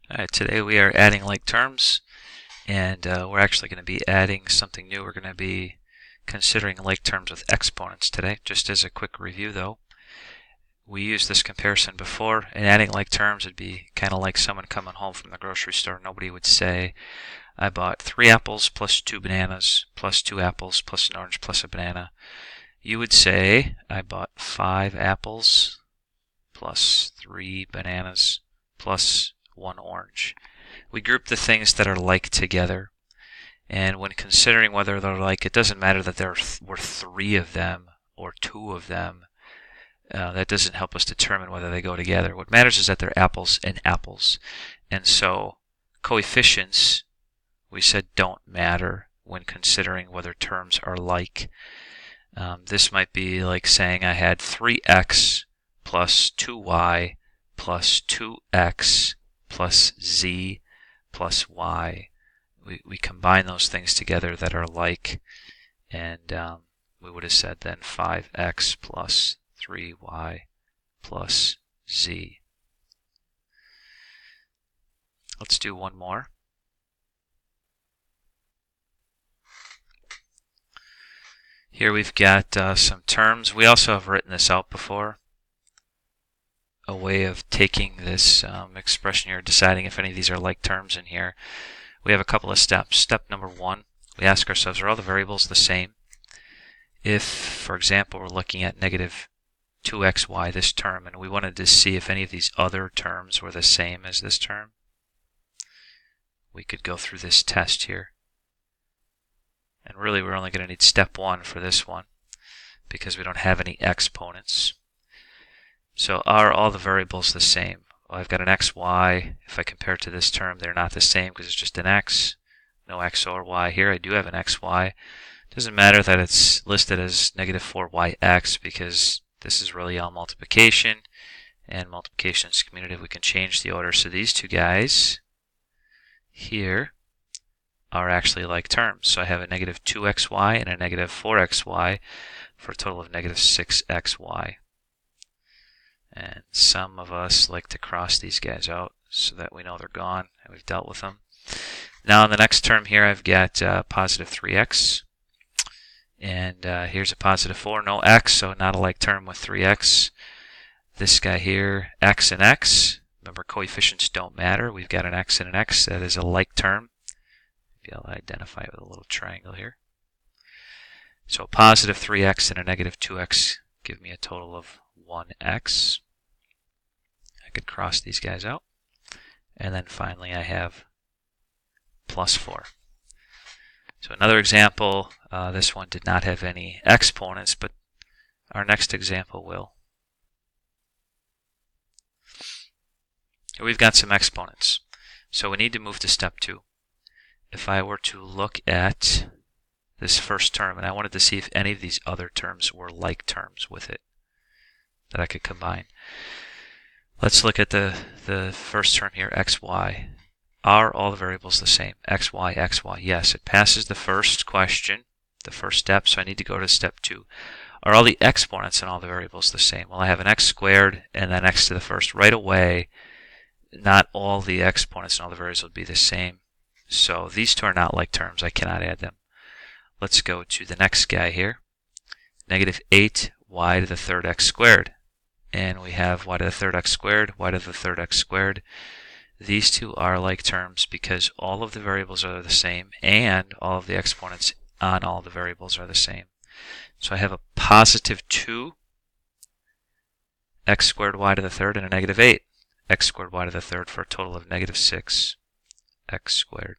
Alright, today we are adding like terms, and we're actually going to be adding something new. We're going to be considering like terms with exponents today. Just as a quick review though, we used this comparison before, and adding like terms would be kind of like someone coming home from the grocery store. Nobody would say, I bought 3 apples plus 2 bananas plus 2 apples plus an orange plus a banana. You would say, I bought 5 apples plus 3 bananas plus 1 orange. We group the things that are like together, and when considering whether they're like, it doesn't matter that there were 3 of them or 2 of them. That doesn't help us determine whether they go together. What matters is that they're apples and apples. And so coefficients, we said, don't matter when considering whether terms are like. This might be like saying I had 3x plus 2y plus 2x plus z plus y. We combine those things together that are like, and we would have said then 5x plus 3y plus z. Let's do one more. Here we've got some terms. We also have written this out before. A way of taking this expression here, deciding if any of these are like terms in here. We have a couple of steps. Step number 1, we ask ourselves, are all the variables the same? If, for example, we're looking at negative 2xy, this term, and we wanted to see if any of these other terms were the same as this term, we could go through this test here. And really we're only going to need step 1 for this one because we don't have any exponents. So are all the variables the same? Well, I've got an xy. If I compare it to this term, they're not the same because it's just an x. No x or y here. I do have an xy. Doesn't matter that it's listed as negative 4yx because this is really all multiplication, and multiplication is commutative. We can change the order. So these two guys here are actually like terms. So I have a negative 2xy and a negative 4xy for a total of negative 6xy. And some of us like to cross these guys out so that we know they're gone and we've dealt with them. Now in the next term here I've got positive 3x. And here's a positive 4, no x, so not a like term with 3x. This guy here, x and x. Remember, coefficients don't matter. We've got an x and an x. That is a like term. Maybe I'll identify it with a little triangle here. So a positive 3x and a negative 2x give me a total of 1x. I could cross these guys out. And then finally I have plus 4. So another example, this one did not have any exponents, but our next example will. Here we've got some exponents. So we need to move to step 2. If I were to look at this first term, and I wanted to see if any of these other terms were like terms with it that I could combine. Let's look at the first term here, xy. Are all the variables the same? xy, xy. Yes, it passes the first question, the first step, so I need to go to step 2. Are all the exponents and all the variables the same? Well, I have an x squared and then x to the first. Right away, not all the exponents and all the variables would be the same. So these two are not like terms. I cannot add them. Let's go to the next guy here. Negative 8y to the third x squared. And we have y to the third x squared, y to the third x squared. These two are like terms because all of the variables are the same and all of the exponents on all the variables are the same. So I have a positive 2 x squared y to the third and a negative 8 x squared y to the third for a total of negative 6 x squared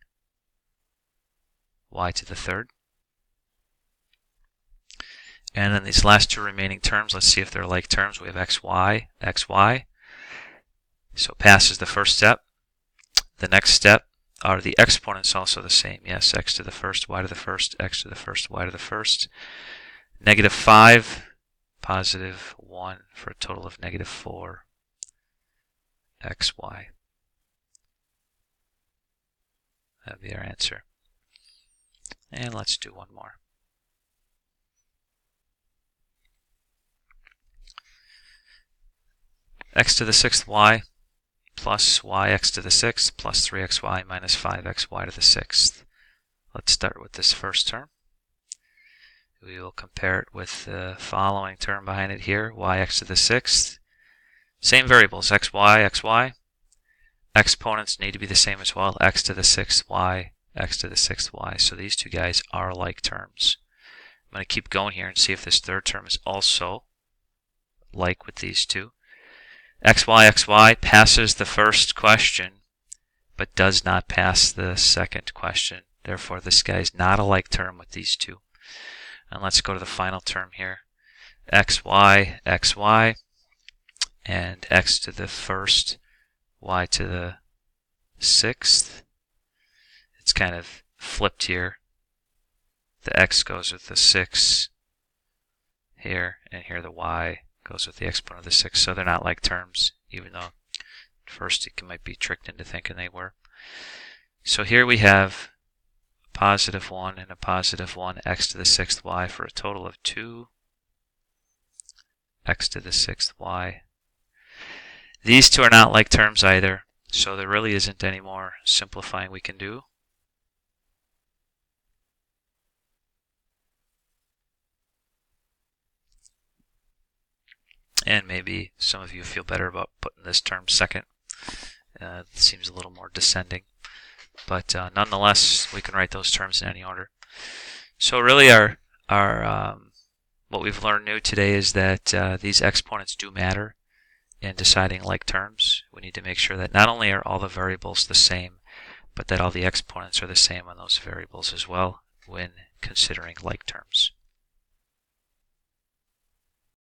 y to the third. And then these last two remaining terms, let's see if they're like terms. We have xy, xy. So it passes the first step. The next step, are the exponents also the same? Yes, x to the first, y to the first, x to the first, y to the first. Negative 5, positive 1 for a total of negative 4 xy. That would be our answer. And let's do one more. X to the 6th y plus yx to the 6th plus 3xy minus 5xy to the 6th. Let's start with this first term. We will compare it with the following term behind it here, yx to the 6th. Same variables, xy, xy. Exponents need to be the same as well, x to the 6th y, x to the 6th y. So these two guys are like terms. I'm going to keep going here and see if this third term is also like with these two. xy, xy passes the first question, but does not pass the second question. Therefore, this guy is not a like term with these two. And let's go to the final term here. xy, xy, and x to the first, y to the 6th. It's kind of flipped here. The x goes with the 6 here, and here the y goes with the exponent of the 6. So they're not like terms, even though at first it might be tricked into thinking they were. So here we have a positive 1 and a positive 1, x to the 6th y, for a total of 2 x to the 6th y. These two are not like terms either, so there really isn't any more simplifying we can do. And maybe some of you feel better about putting this term second. It seems a little more descending. But nonetheless, we can write those terms in any order. So really what we've learned new today is that these exponents do matter in deciding like terms. We need to make sure that not only are all the variables the same, but that all the exponents are the same on those variables as well when considering like terms.